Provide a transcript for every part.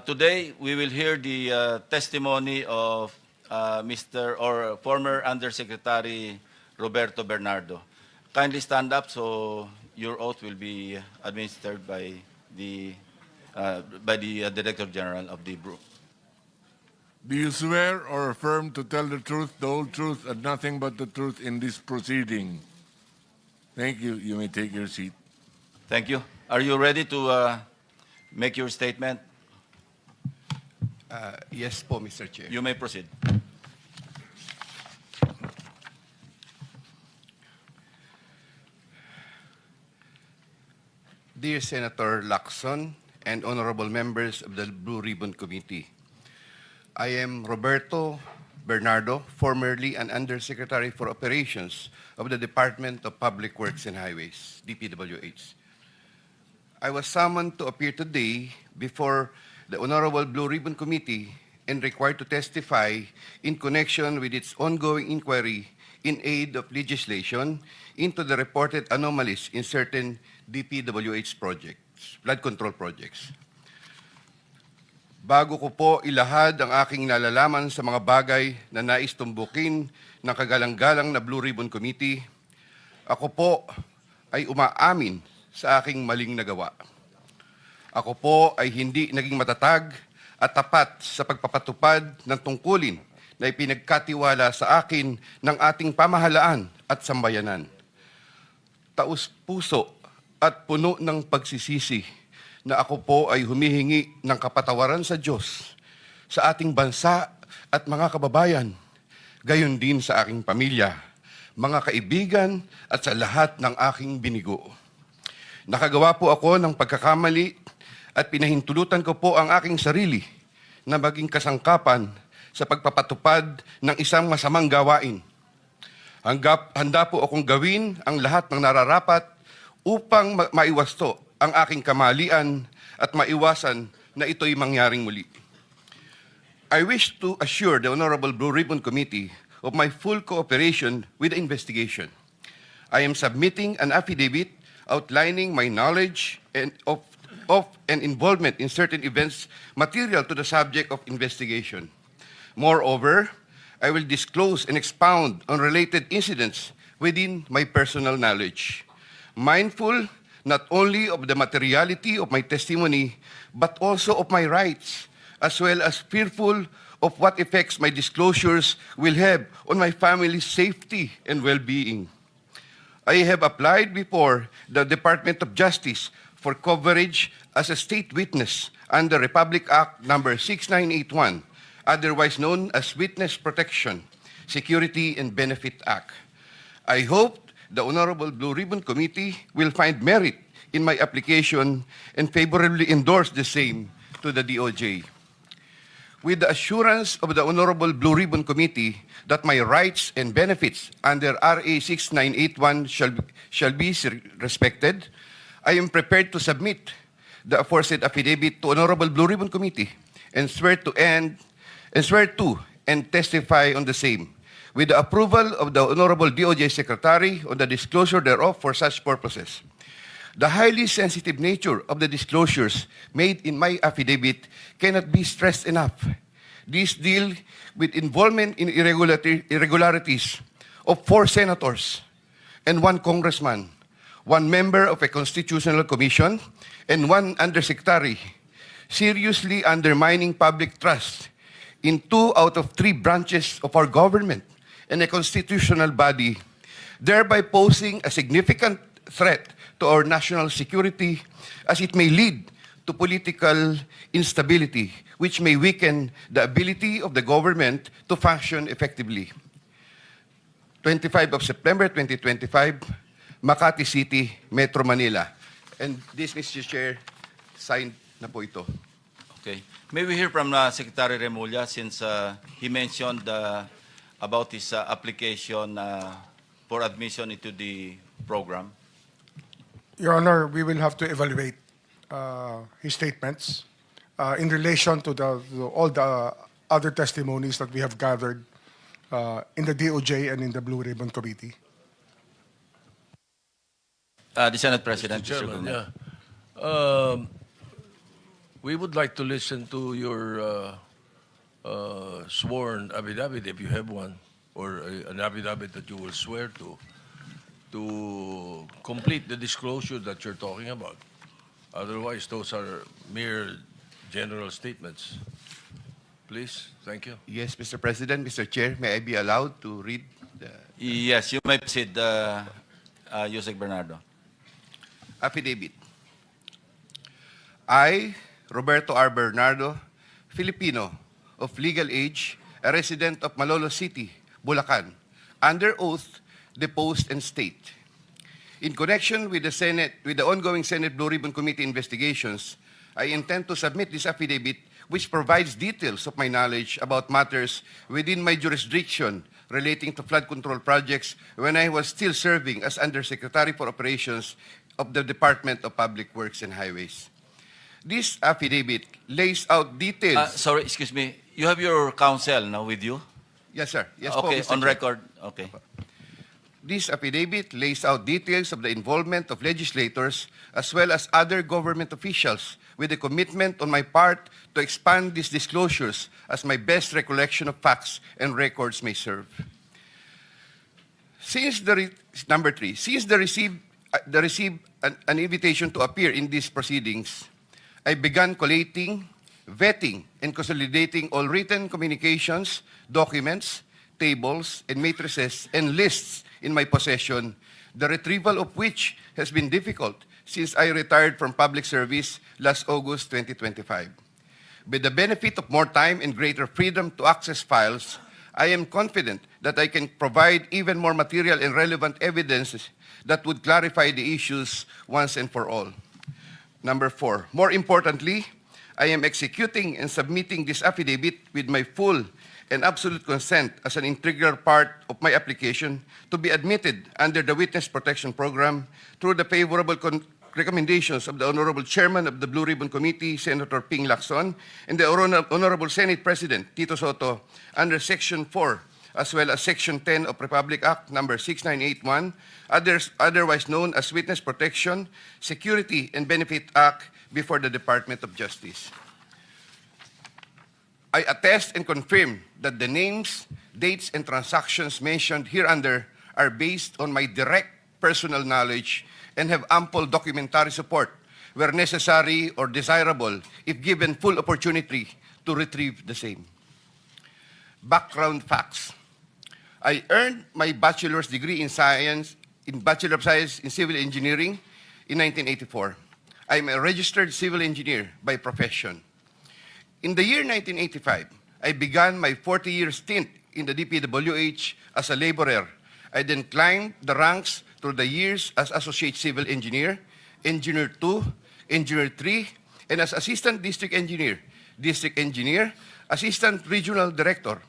Today, we will hear the testimony of Mr. or former Undersecretary Roberto Bernardo. Kindly stand up so your oath will be administered by the Director General of the Group. Do you swear or affirm to tell the truth, the whole truth, and nothing but the truth in this proceeding? Thank you. You may take your seat. Thank you. Are you ready to make your statement? Yes po, Mr. Chair. You may proceed. Dear Senator Lacson and honorable members of the Blue Ribbon Committee, I am Roberto Bernardo, formerly an Undersecretary for Operations of the Department of Public Works and Highways, DPWH. I was summoned to appear today before the Honorable Blue Ribbon Committee and required to testify in connection with its ongoing inquiry in aid of legislation into the reported anomalies in certain DPWH projects, flood control projects. Bago ko po ilahad ang aking nalalaman sa mga bagay na nais tumbukin ng kagalang-galang na Blue Ribbon Committee, ako po ay umaamin sa aking maling nagawa. Ako po ay hindi naging matatag at tapat sa pagpapatupad ng tungkulin na ipinagkatiwala sa akin ng ating pamahalaan at sambayanan. Taus-puso at puno ng pagsisisi na ako po ay humihingi ng kapatawaran sa Diyos, sa ating bansa at mga kababayan, gayon din sa aking pamilya, mga kaibigan at sa lahat ng aking binigo. Nakagawa po ako ng pagkakamali at pinahintulutan ko po ang aking sarili na maging kasangkapan sa pagpapatupad ng isang masamang gawain. Handa po akong gawin ang lahat ng nararapat upang maiwasto ang aking kamalian at maiwasan na ito'y mangyaring muli. I wish to assure the Honorable Blue Ribbon Committee of my full cooperation with the investigation. I am submitting an affidavit outlining my knowledge and of and involvement in certain events material to the subject of investigation. Moreover, I will disclose and expound on related incidents within my personal knowledge, mindful not only of the materiality of my testimony, but also of my rights, as well as fearful of what effects my disclosures will have on my family's safety and well-being. I have applied before the Department of Justice for coverage as a state witness under Republic Act No. 6981, otherwise known as Witness Protection, Security and Benefit Act. I hope the Honorable Blue Ribbon Committee will find merit in my application and favorably endorse the same to the DOJ. With the assurance of the Honorable Blue Ribbon Committee that my rights and benefits under RA 6981 shall be respected, I am prepared to submit the aforesaid affidavit to Honorable Blue Ribbon Committee and swear to and testify on the same, with the approval of the Honorable DOJ Secretary on the disclosure thereof for such purposes. The highly sensitive nature of the disclosures made in my affidavit cannot be stressed enough. These deal with involvement in irregularities of 4 senators and 1 congressman, 1 member of a constitutional commission, and 1 undersecretary, seriously undermining public trust in 2 out of 3 branches of our government and a constitutional body, thereby posing a significant threat to our national security as it may lead to political instability, which may weaken the ability of the government to function effectively. 25 of September 2025, Makati City, Metro Manila. And this, Mr. Chair, signed na po ito. Okay. May we hear from Secretary Remulla since he mentioned about his application for admission into the program? Your Honor, we will have to evaluate his statements in relation to all the other testimonies that we have gathered in the DOJ and in the Blue Ribbon Committee. The Senate President, Mr. Chairman, Guzman. yeah. We would like to listen to your sworn affidavit, if you have one, or an affidavit that you will swear to complete the disclosure that you're talking about. Otherwise, those are mere general statements. Please, thank you. Yes, Mr. President, Mr. Chair, may I be allowed to read the Yes, you may proceed, Usec Bernardo. affidavit? I, Roberto R. Bernardo, Filipino, of legal age, a resident of Malolos City, Bulacan, under oath, deposed and state. In connection with the ongoing Senate Blue Ribbon Committee investigations, I intend to submit this affidavit which provides details of my knowledge about matters within my jurisdiction relating to flood control projects when I was still serving as Undersecretary for Operations of the Department of Public Works and Highways. This affidavit lays out details. Sorry, excuse me. You have your counsel now with you? Yes, sir. Yes, po, Okay, Mr. on Chair. record. Okay. This affidavit lays out details of the involvement of legislators as well as other government officials with a commitment on my part to expand these disclosures as my best recollection of facts and records may serve. Number three, since the received an invitation to appear in these proceedings, I began collating, vetting, and consolidating all written communications, documents, tables, and matrices, and lists in my possession, the retrieval of which has been difficult since I retired from public service last August 2025. With the benefit of more time and greater freedom to access files, I am confident that I can provide even more material and relevant evidence that would clarify the issues once and for all. Number four, more importantly, I am executing and submitting this affidavit with my full and absolute consent as an integral part of my application to be admitted under the Witness Protection Program through the favorable recommendations of the Honorable Chairman of the Blue Ribbon Committee, Senator Ping Lacson, and the Honorable Senate President, Tito Soto, under Section 4, as well as Section 10 of Republic Act Number 6981, otherwise known as Witness Protection, Security, and Benefit Act before the Department of Justice. I attest and confirm that the names, dates, and transactions mentioned hereunder are based on my direct personal knowledge and have ample documentary support where necessary or desirable if given full opportunity to retrieve the same. Background facts. I earned my bachelor's degree in Bachelor of Science in Civil Engineering in 1984. I am a registered civil engineer by profession. In the year 1985, I began my 40-year stint in the DPWH as a laborer. I then climbed the ranks through the years as Associate Civil Engineer, Engineer 2, Engineer 3, and as Assistant District Engineer, Assistant Regional Director.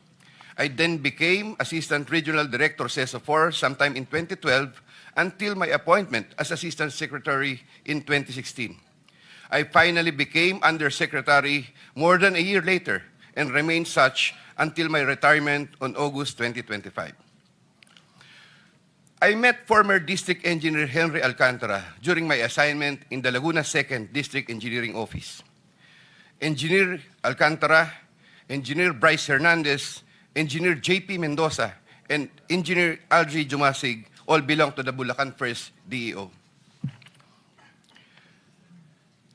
I then became Assistant Regional Director CESO 4 sometime in 2012 until my appointment as Assistant Secretary in 2016. I finally became Undersecretary more than a year later and remained such until my retirement on August 2025. I met former District Engineer Henry Alcantara during my assignment in the Laguna 2nd District Engineering Office. Engineer Alcantara, Engineer Bryce Hernandez, Engineer J.P. Mendoza, and Engineer Algie Jumasig all belong to the Bulacan 1st DEO.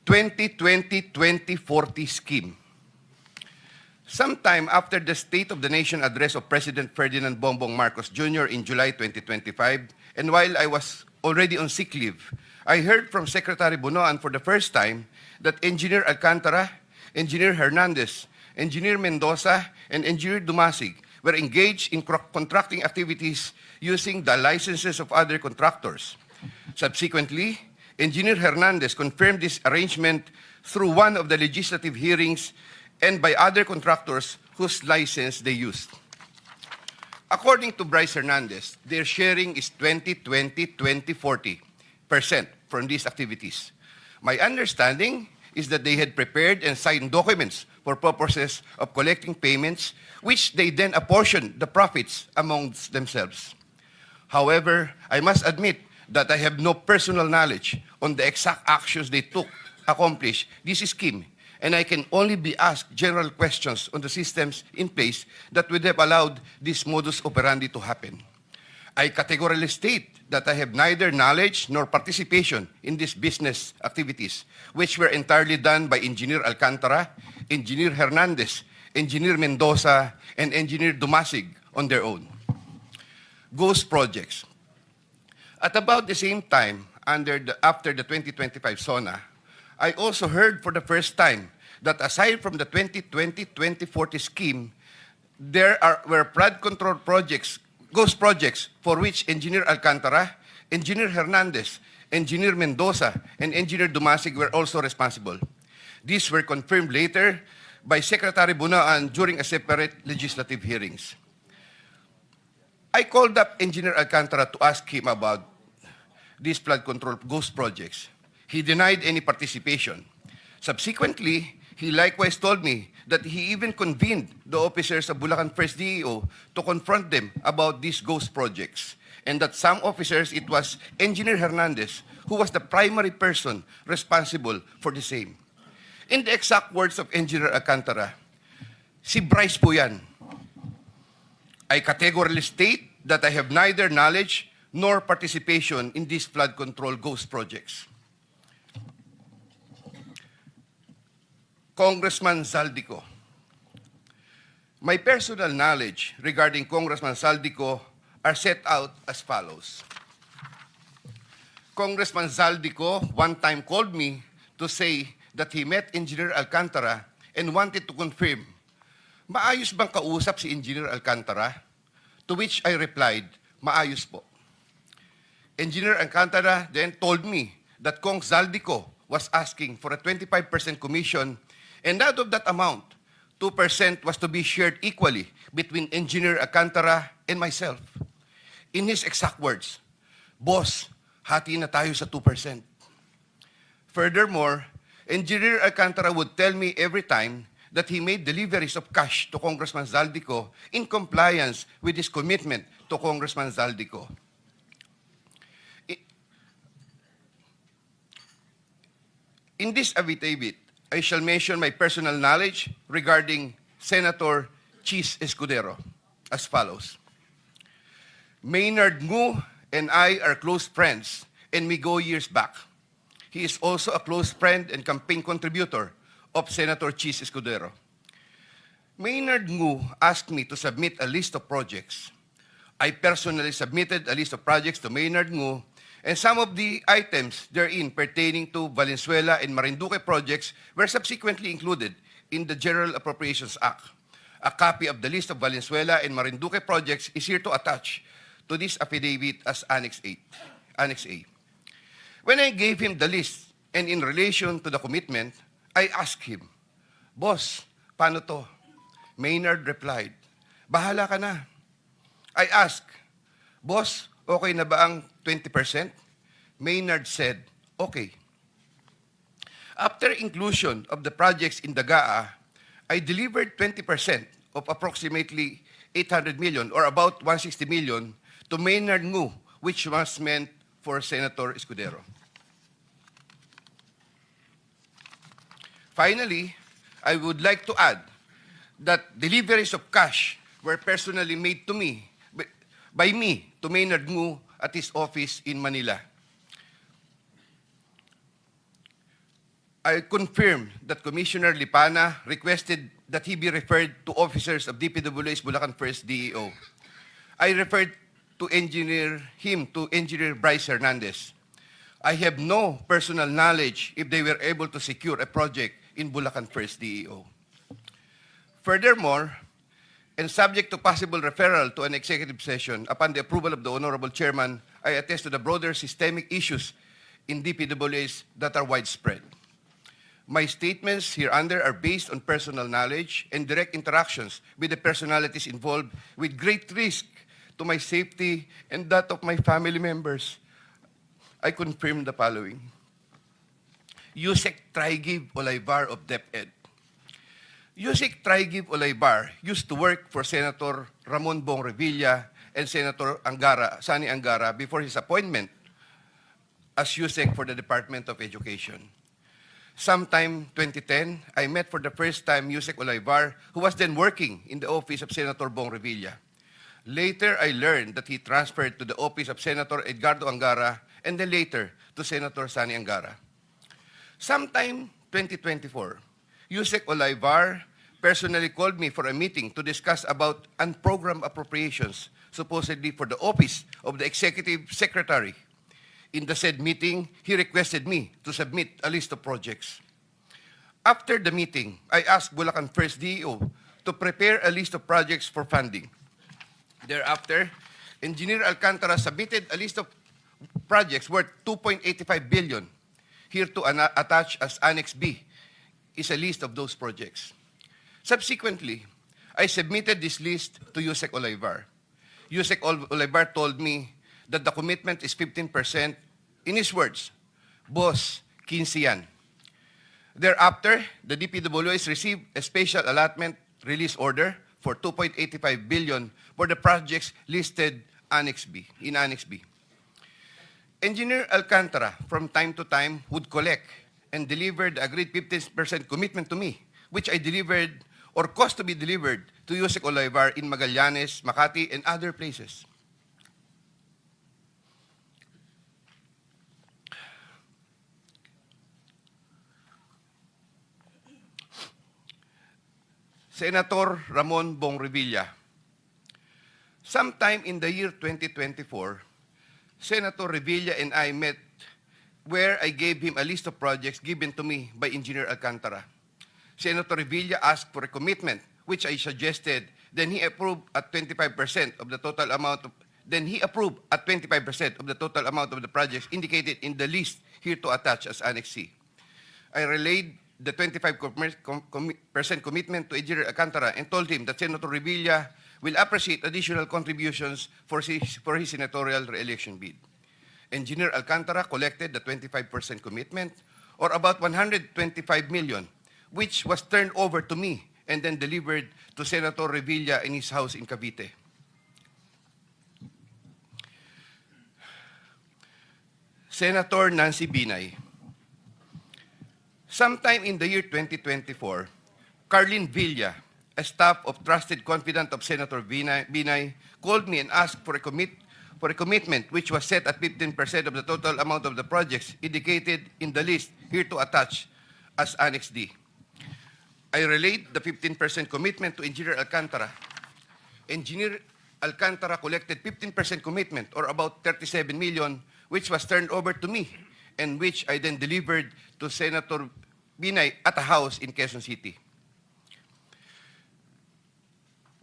2020-2040 scheme. Sometime after the State of the Nation address of President Ferdinand Bongbong Marcos Jr. in July 2025, and while I was already on sick leave, I heard from Secretary Bunoan for the first time that Engineer Alcantara, Engineer Hernandez, Engineer Mendoza, and Engineer Dumasig were engaged in contracting activities using the licenses of other contractors. Subsequently, Engineer Hernandez confirmed this arrangement through one of the legislative hearings and by other contractors whose license they used. According to Bryce Hernandez, their sharing is 20-20-20-40% from these activities. My understanding is that they had prepared and signed documents for purposes of collecting payments, which they then apportioned the profits amongst themselves. However, I must admit that I have no personal knowledge on the exact actions they took to accomplish this scheme, and I can only be asked general questions on the systems in place that would have allowed this modus operandi to happen. I categorically state that I have neither knowledge nor participation in these business activities, which were entirely done by Engineer Alcantara, Engineer Hernandez, Engineer Mendoza, and Engineer Dumasig on their own. Ghost projects. At about the same time, after the 2025 SONA, I also heard for the first time that aside from the 2020-2040 scheme, were flood control projects, ghost projects, for which Engineer Alcantara, Engineer Hernandez, Engineer Mendoza, and Engineer Dumasig were also responsible. These were confirmed later by Secretary Bunaan during a separate legislative hearings. I called up Engineer Alcantara to ask him about these flood control ghost projects. He denied any participation. Subsequently, he likewise told me that he even convened the officers of Bulacan First DEO to confront them about these ghost projects, and that some officers, it was Engineer Hernandez, who was the primary person responsible for the same. In the exact words of Engineer Alcantara, si Bryce po yan. I categorically state that I have neither knowledge nor participation in these flood control ghost projects. Congressman Zaldico. My personal knowledge regarding Congressman Zaldico are set out as follows. Congressman Zaldico one time called me to say that he met Engineer Alcantara and wanted to confirm, maayos bang kausap si Engineer Alcantara? To which I replied, maayos po. Engineer Alcantara then told me that Kong Zaldico was asking for a 25% commission, and out of that amount, 2% was to be shared equally between Engineer Alcantara and myself. In his exact words, boss, hati na tayo sa 2%. Furthermore, Engineer Alcantara would tell me every time that he made deliveries of cash to Congressman Zaldico in compliance with his commitment to Congressman Zaldico. In this affidavit, I shall mention my personal knowledge regarding Senator Chiz Escudero as follows. Maynard Ngu and I are close friends, and we go years back. He is also a close friend and campaign contributor of Senator Chiz Escudero. Maynard Ngu asked me to submit a list of projects. I personally submitted a list of projects to Maynard Ngu, and some of the items therein pertaining to Valenzuela and Marinduque projects were subsequently included in the General Appropriations Act. A copy of the list of Valenzuela and Marinduque projects is here to attach to this affidavit as Annex A. When I gave him the list and in relation to the commitment, I asked him, Boss, paano to? Maynard replied, bahala ka na. I asked, Boss, okay na ba ang 20%? Maynard said, okay. After inclusion of the projects in the GAA, I delivered 20% of approximately 800 million or about 160 million to Maynard Ngu, which was meant for Senator Escudero. Finally, I would like to add that deliveries of cash were personally made to me, by me, to Maynard Ngu at his office in Manila. I confirm that Commissioner Lipana requested that he be referred to officers of DPW's Bulacan First DEO. I referred to Engineer Bryce Hernandez. I have no personal knowledge if they were able to secure a project in Bulacan First DEO. Furthermore, and subject to possible referral to an executive session upon the approval of the Honorable Chairman, I attest to the broader systemic issues in DPWs that are widespread. My statements hereunder are based on personal knowledge and direct interactions with the personalities involved with great risk to my safety and that of my family members. I confirm the following. Usec Trigiv Olaybar of DepEd. Usec Trigiv Olaybar used to work for Senator Ramon Bong Revilla and Senator Sani Angara before his appointment as Usec for the Department of Education. Sometime 2010, I met for the first time Usec Olayvar, who was then working in the office of Senator Bong Revilla. Later, I learned that he transferred to the office of Senator Edgardo Angara and then later to Senator Sani Angara. Sometime 2024, Usec Olayvar personally called me for a meeting to discuss about unprogrammed appropriations, supposedly for the office of the Executive Secretary. In the said meeting, he requested me to submit a list of projects. After the meeting, I asked Bulacan First DEO to prepare a list of projects for funding. Thereafter, Engineer Alcantara submitted a list of projects worth 2.85 billion. Here to attach as Annex B is a list of those projects. Subsequently, I submitted this list to Usec Olayvar. Usec Olayvar told me that the commitment is 15%. In his words, Boss, 15 yan. Thereafter, the DPWH received a special allotment release order for 2.85 billion for the projects listed in Annex B. Engineer Alcantara, from time to time, would collect and deliver the agreed 15% commitment to me, which I delivered or caused to be delivered to Usec Olayvar in Magallanes, Makati, and other places. Senator Ramon Bong Revilla. Sometime in the year 2024, Senator Revilla and I met where I gave him a list of projects given to me by Engineer Alcantara. Senator Revilla asked for a commitment, which I suggested. Then he approved at 25% of the total amount of the projects indicated in the list here to attach as Annex C. I relayed the 25% commitment to Engineer Alcantara and told him that Senator Revilla will appreciate additional contributions for his senatorial re-election bid. Engineer Alcantara collected the 25% commitment, or about 125 million, which was turned over to me and then delivered to Senator Revilla in his house in Cavite. Senator Nancy Binay. Sometime in the year 2024, Carlin Villa, a staff of trusted confidant of Senator Binay, called me and asked for a commitment which was set at 15% of the total amount of the projects indicated in the list here to attach as Annex D. I relayed the 15% commitment to Engineer Alcantara. Engineer Alcantara collected 15% commitment, or about 37 million, which was turned over to me and which I then delivered to Senator Binay at a house in Quezon City.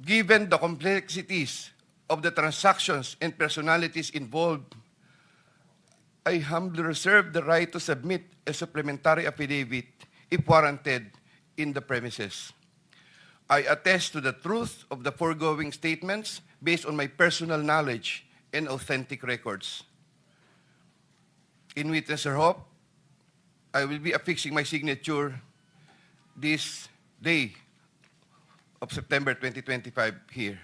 Given the complexities of the transactions and personalities involved, I humbly reserve the right to submit a supplementary affidavit if warranted in the premises. I attest to the truth of the foregoing statements based on my personal knowledge and authentic records. In witness or hope, I will be affixing my signature this day of September 2025 here.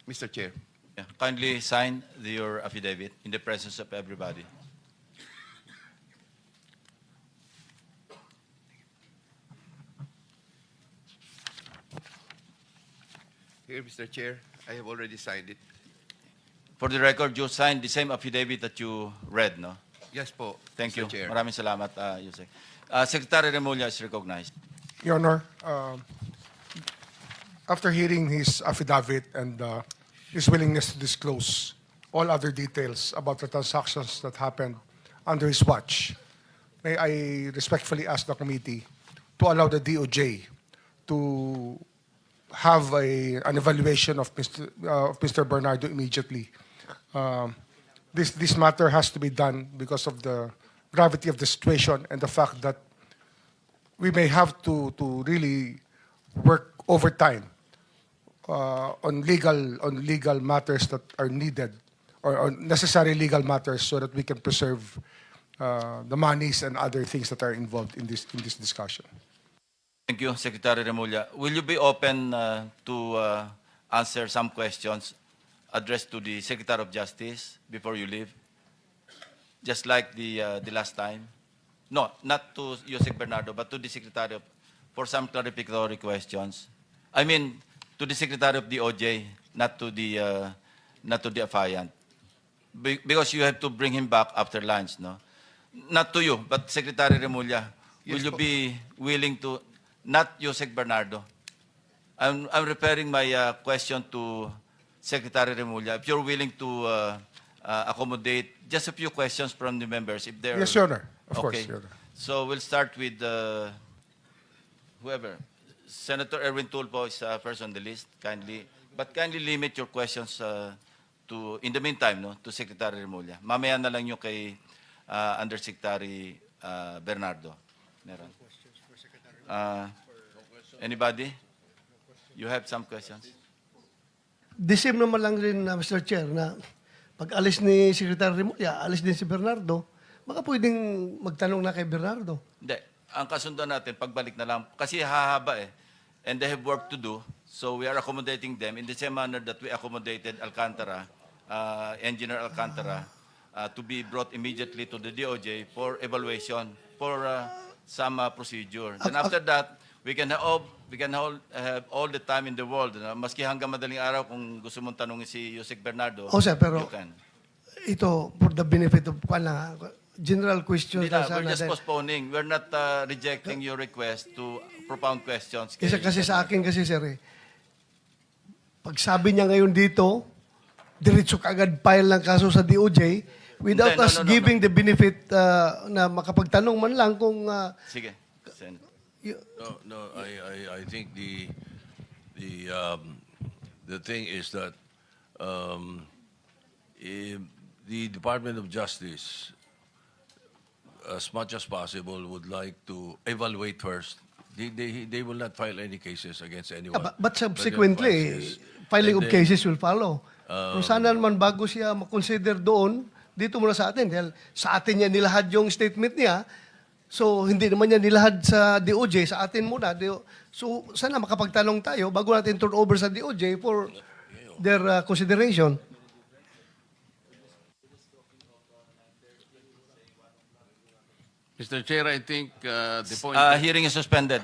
Mr. Chair. Yeah, kindly sign your affidavit in the presence of everybody. Here, Mr. Chair, I have already signed it. For the record, you signed the same affidavit that you read, no? Yes po, Thank Mr. you. Chair. Maraming salamat, Usec. Secretary Remulla is recognized. Your Honor, after hearing his affidavit and his willingness to disclose all other details about the transactions that happened under his watch, may I respectfully ask the committee to allow the DOJ to have an evaluation of Mr. Bernardo immediately. This matter has to be done because of the gravity of the situation and the fact that we may have to really work overtime on legal matters that are needed, or necessary legal matters, so that we can preserve the monies and other things that are involved in this discussion. Thank you, Secretary Remulla. Will you be open to answer some questions addressed to the Secretary of Justice before you leave? Just like the last time. No, not to Usec Bernardo, but to the Secretary for some clarificatory questions. I mean, to the Secretary of the OJ, not to the affiant. Because you have to bring him back after lunch, no? Not to you, but Secretary Remulla. Will you be willing to, not Usec Bernardo? I'm referring my question to Secretary Remulla. If you're willing to accommodate just a few questions from the members, if they're... Yes, Your Honor. Of Okay. course, Your Honor. So we'll start with whoever. Senator Erwin Tulfo is first on the list. Kindly limit your questions to, in the meantime, no, to Secretary Remulla. Mamaya na lang yung kay Undersecretary Bernardo. Meron. Anybody? You have some questions? The same naman lang rin, Mr. Chair, na pag alis ni Secretary Remulla, alis din si Bernardo, baka pwedeng magtanong na kay Bernardo. Hindi. Ang kasundan natin, pagbalik na lang, kasi hahaba eh. And they have work to do. So we are accommodating them in the same manner that we accommodated Alcantara, Engineer Alcantara, to be brought immediately to the DOJ for evaluation, for some procedure. Then after that, we can have all the time in the world. Maski hanggang madaling araw, kung gusto mong tanongin si Usec Bernardo, Sir, pero you can. ito, for the benefit of general questions Hindi na, na sana. we're just dahil- postponing. We're not rejecting your request to propound questions. kay Isa kasi sa Bernardo. akin kasi, sir, pag sabi niya ngayon dito, diretso kaagad file ng kaso sa DOJ without Hindi, no, us no, no, giving the benefit na makapagtanong man lang kung Sige. Sen. No, I think the thing is that the Department of Justice, as much as possible, would like to evaluate first. They will not file any cases against anyone. but subsequently, filing of cases will follow. Kung sana naman bago siya makonsider doon, dito muna sa atin. Dahil sa atin niya nilahad yung statement niya, so hindi naman niya nilahad sa DOJ, sa atin muna. So sana makapagtanong tayo bago natin turn over sa DOJ for their consideration. Mr. Chair, I think the point... Hearing is suspended.